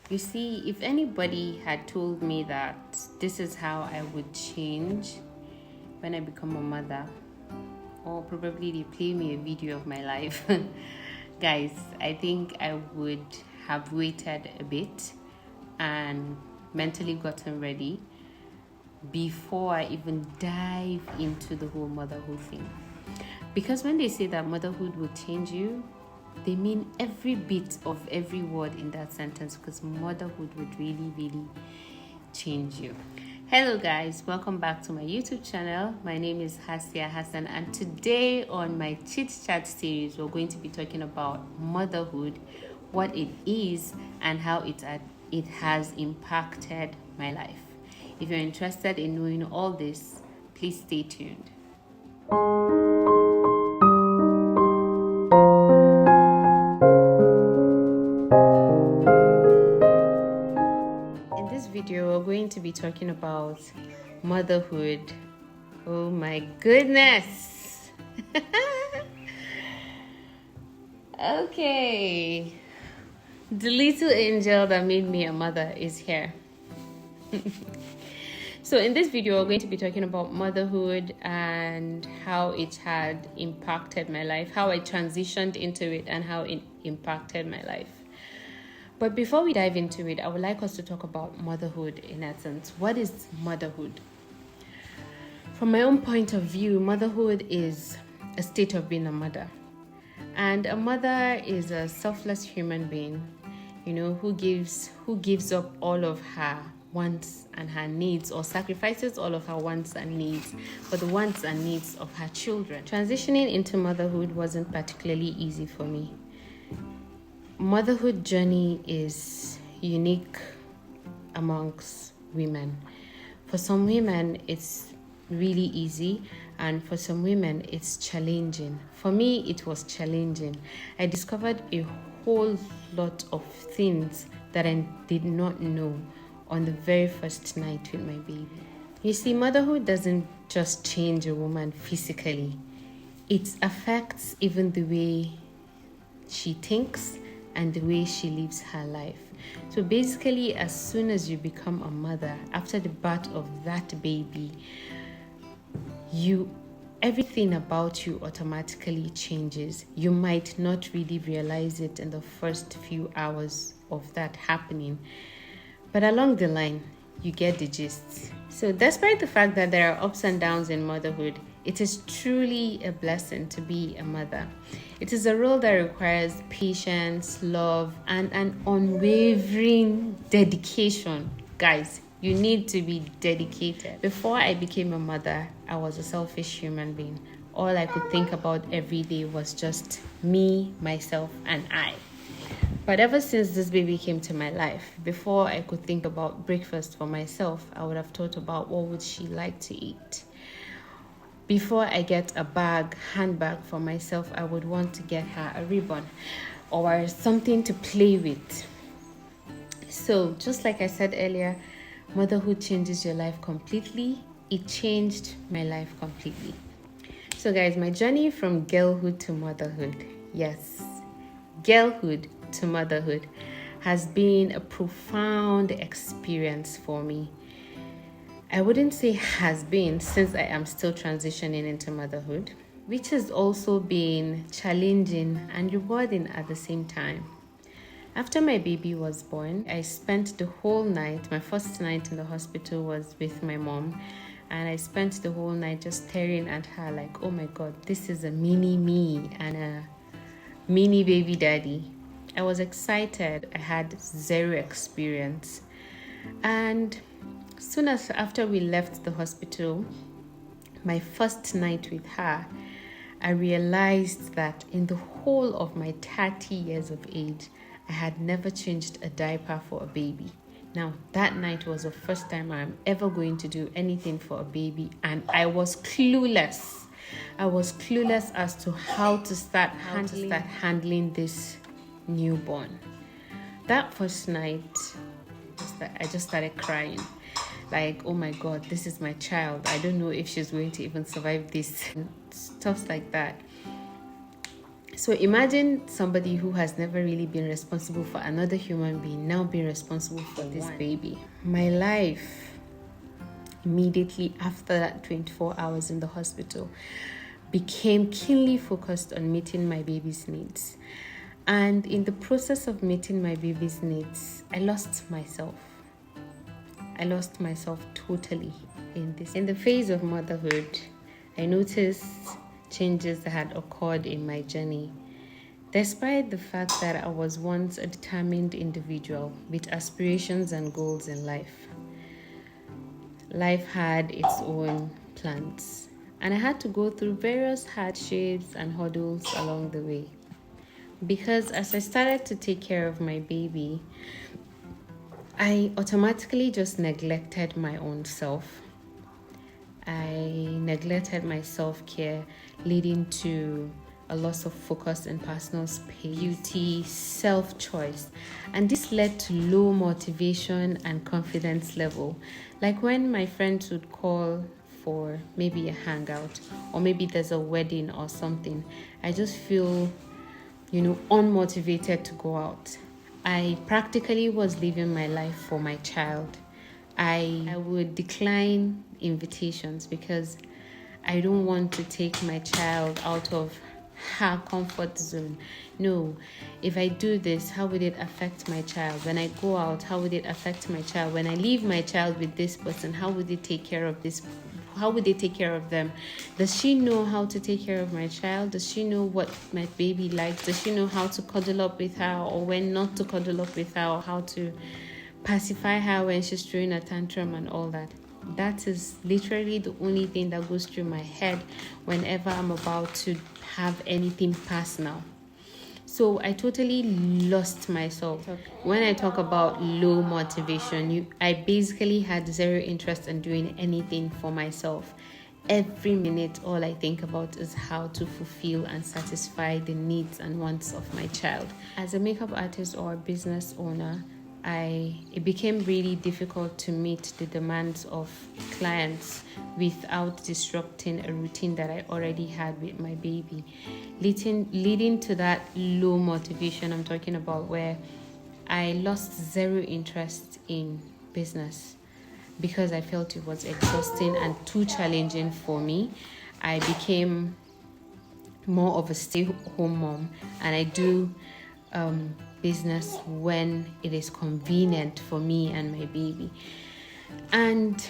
You see, if anybody had told me that this is how I would change when I become a mother, or probably they play me a video of my life, guys, I think I would have waited a bit and mentally gotten ready before I even dive into the whole motherhood thing. Because when they say that motherhood will change you, they mean every bit of every word in that sentence, because motherhood would really change you. Hello guys, welcome back to my YouTube channel. My name is Hasia Hassan, and today on my chit chat series we're going to be talking about motherhood, what it is and how it has impacted my life. If you're interested in knowing all this, please stay tuned. Video we're going to be talking about motherhood. Oh my goodness. Okay, the little angel that made me a mother is here. So in this video we're going to be talking about motherhood and how it had impacted my life, how I transitioned into it and how it impacted my life. But before we dive into it, I would like us to talk about motherhood in essence. What is motherhood? From my own point of view, motherhood is a state of being a mother. And a mother is a selfless human being, who gives up all of her wants and her needs, or sacrifices all of her wants and needs for the wants and needs of her children. Transitioning into motherhood wasn't particularly easy for me. Motherhood journey is unique amongst women. For some women, it's really easy, and for some women, it's challenging. For me, it was challenging. I discovered a whole lot of things that I did not know on the very first night with my baby. You see, motherhood doesn't just change a woman physically. It affects even the way she thinks and the way she lives her life. So basically, as soon as you become a mother, after the birth of that baby, everything about you automatically changes. You might not really realize it in the first few hours of that happening, but along the line, you get the gist. So despite the fact that there are ups and downs in motherhood, it is truly a blessing to be a mother. It is a role that requires patience, love, and an unwavering dedication. Guys, you need to be dedicated. Before I became a mother, I was a selfish human being. All I could think about every day was just me, myself, and I. But ever since this baby came to my life, before I could think about breakfast for myself, I would have thought about what would she like to eat. Before I get a handbag for myself, I would want to get her a ribbon or something to play with. So just like I said earlier, motherhood changes your life completely. It changed my life completely. So guys, my journey from girlhood to motherhood, yes, girlhood to motherhood, has been a profound experience for me. I wouldn't say has been, since I am still transitioning into motherhood, which has also been challenging and rewarding at the same time. After my baby was born, I spent the whole night, my first night in the hospital was with my mom, and I spent the whole night just staring at her like, oh my God, this is a mini me and a mini baby daddy. I was excited. I had zero experience. And soon as after we left the hospital, my first night with her, I realized that in the whole of my 30 years of age, I had never changed a diaper for a baby. Now, that night was the first time I'm ever going to do anything for a baby, and I was clueless. I was clueless as to how to start handling this newborn. That first night, I just started crying. Like, oh my God, this is my child. I don't know if she's going to even survive this. Stuff like that. So imagine somebody who has never really been responsible for another human being now being responsible for this baby. My life immediately after that 24 hours in the hospital became keenly focused on meeting my baby's needs. And in the process of meeting my baby's needs, I lost myself. I lost myself totally in this. In the phase of motherhood, I noticed changes that had occurred in my journey. Despite the fact that I was once a determined individual with aspirations and goals in life, life had its own plans, and I had to go through various hardships and hurdles along the way. Because as I started to take care of my baby, I automatically just neglected my own self. I neglected my self-care, leading to a loss of focus in personal space, beauty, self-choice. And this led to low motivation and confidence level. Like when my friends would call for maybe a hangout, or maybe there's a wedding or something, I just feel, unmotivated to go out. I practically was living my life for my child. I would decline invitations because I don't want to take my child out of her comfort zone. No, if I do this, how would it affect my child? When I go out, how would it affect my child? When I leave my child with this person, how would it take care of this? How would they take care of them? Does she know how to take care of my child? Does she know what my baby likes? Does she know how to cuddle up with her, or when not to cuddle up with her, or how to pacify her when she's throwing a tantrum and all that? That is literally the only thing that goes through my head whenever I'm about to have anything personal. So I totally lost myself. When I talk about low motivation, I basically had zero interest in doing anything for myself. Every minute, all I think about is how to fulfill and satisfy the needs and wants of my child. As a makeup artist or a business owner, it became really difficult to meet the demands of clients without disrupting a routine that I already had with my baby, leading to that low motivation I'm talking about, where I lost zero interest in business because I felt it was exhausting and too challenging for me. I became more of a stay-home mom, and I do business when it is convenient for me and my baby. And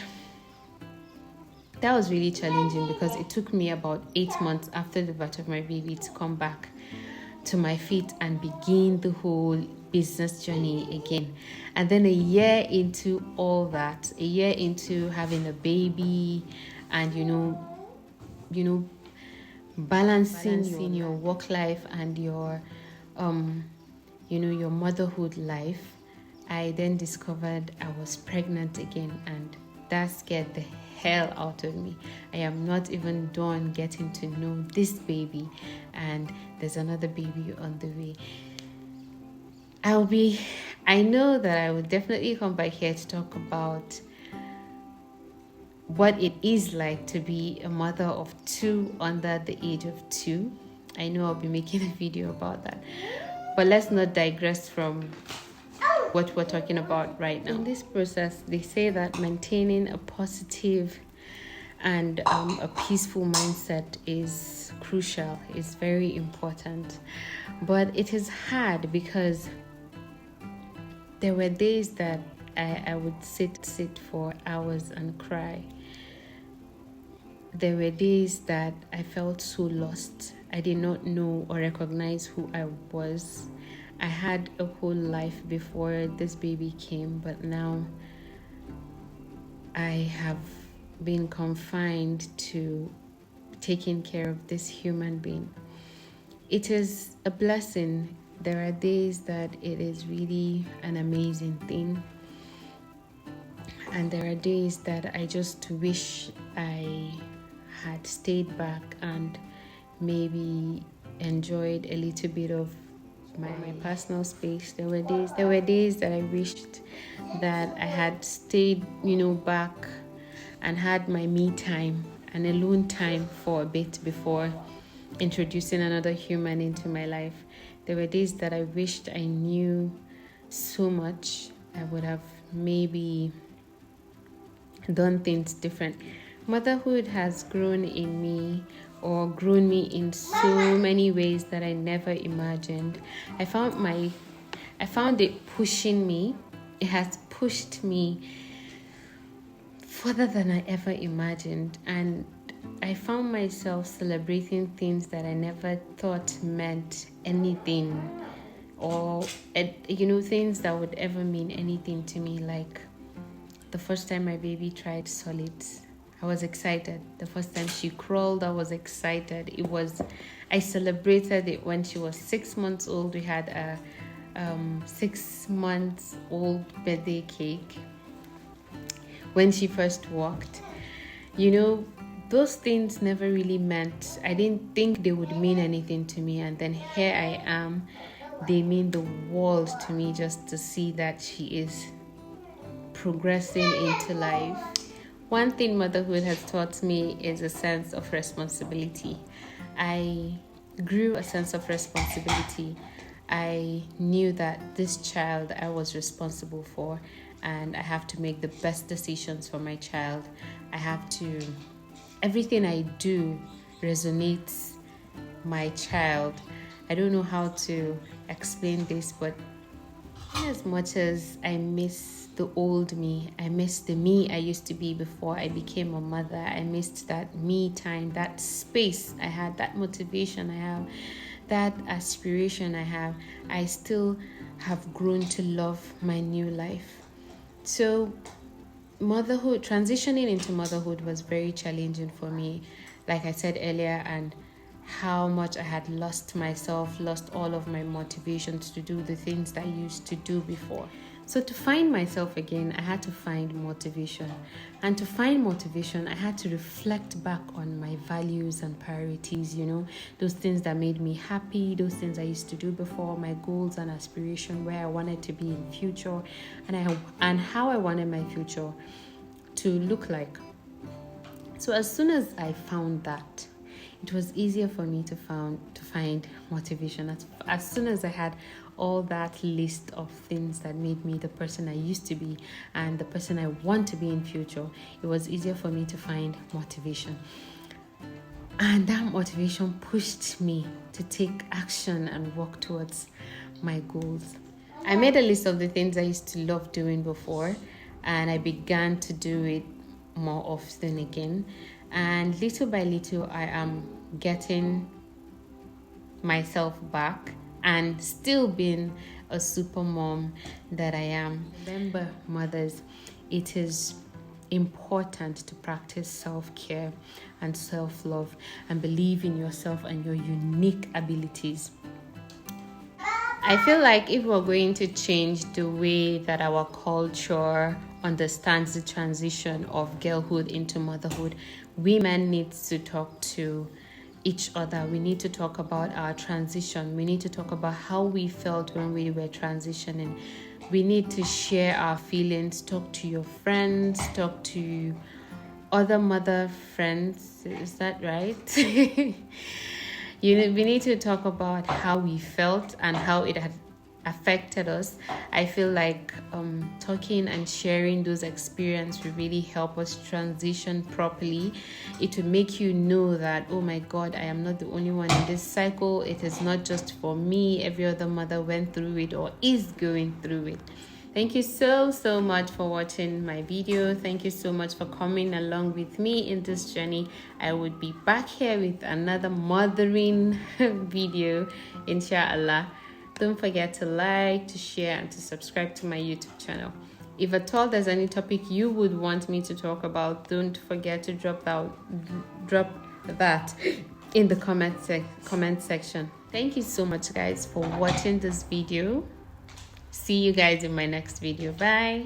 that was really challenging because it took me about 8 months after the birth of my baby to come back to my feet and begin the whole business journey again. And then a year into all that, a year into having a baby, and balancing your work life and your your motherhood life, I then discovered I was pregnant again, and that scared the hell out of me. I am not even done getting to know this baby, and there's another baby on the way. I know that I will definitely come back here to talk about what it is like to be a mother of two under the age of 2. I know I'll be making a video about that. But let's not digress from what we're talking about right now. In this process, they say that maintaining a positive and a peaceful mindset is crucial, is very important. But it is hard because there were days that I would sit for hours and cry. There were days that I felt so lost. I did not know or recognize who I was. I had a whole life before this baby came, but now I have been confined to taking care of this human being. It is a blessing. There are days that it is really an amazing thing, and there are days that I just wish I had stayed back and maybe enjoyed a little bit of my personal space. There were days that I wished that I had stayed, back and had my me time and alone time for a bit before introducing another human into my life. There were days that I wished I knew so much. I would have maybe done things different. Motherhood has grown in me, or grown me in so many ways that I never imagined. I found it pushing me. It has pushed me further than I ever imagined, and I found myself celebrating things that I never thought meant anything, or things that would ever mean anything to me. Like the first time my baby tried solids, I was excited. The first time she crawled, I was excited. I celebrated it when she was 6 months old. We had a 6 months old birthday cake. When she first walked, those things never really meant, I didn't think they would mean anything to me. And then here I am. They mean the world to me, just to see that she is progressing into life. One thing motherhood has taught me is a sense of responsibility. I grew a sense of responsibility. I knew that this child I was responsible for, and I have to make the best decisions for my child. Everything I do resonates my child. I don't know how to explain this, but as much as I miss the old me, I miss the me I used to be before I became a mother. I missed that me time, that space I had, that motivation I have, that aspiration I have. I still have grown to love my new life. So transitioning into motherhood was very challenging for me, like I said earlier, and how much I had lost myself, lost all of my motivations to do the things that I used to do before. So to find myself again, I had to find motivation. And to find motivation, I had to reflect back on my values and priorities, those things that made me happy, those things I used to do before, my goals and aspiration, where I wanted to be in future, and how I wanted my future to look like. So as soon as I found that, it was easier for me to find motivation. As soon as I had all that list of things that made me the person I used to be and the person I want to be in future, it was easier for me to find motivation. And that motivation pushed me to take action and work towards my goals. I made a list of the things I used to love doing before, and I began to do it more often again. And little by little, I am getting myself back and still being a super mom that I am. Remember, mothers, it is important to practice self-care and self-love and believe in yourself and your unique abilities. I feel like if we're going to change the way that our culture understands the transition of girlhood into motherhood, women need to talk to each other. We need to talk about our transition. We need to talk about how we felt when we were transitioning. We need to share our feelings. Talk to your friends. Talk to other mother friends. Is that right? We need to talk about how we felt and how it had affected us. I feel like talking and sharing those experiences will really help us transition properly. It will make you know that, oh my God, I am not the only one in this cycle. It is not just for me. Every other mother went through it or is going through it. Thank you so much for watching my video. Thank you so much for coming along with me in this journey. I would be back here with another mothering video, inshallah. Don't forget to like, to share, and to subscribe to my YouTube channel. If at all there's any topic you would want me to talk about, don't forget to drop that in the comment section. Thank you so much, guys, for watching this video. See you guys in my next video. Bye.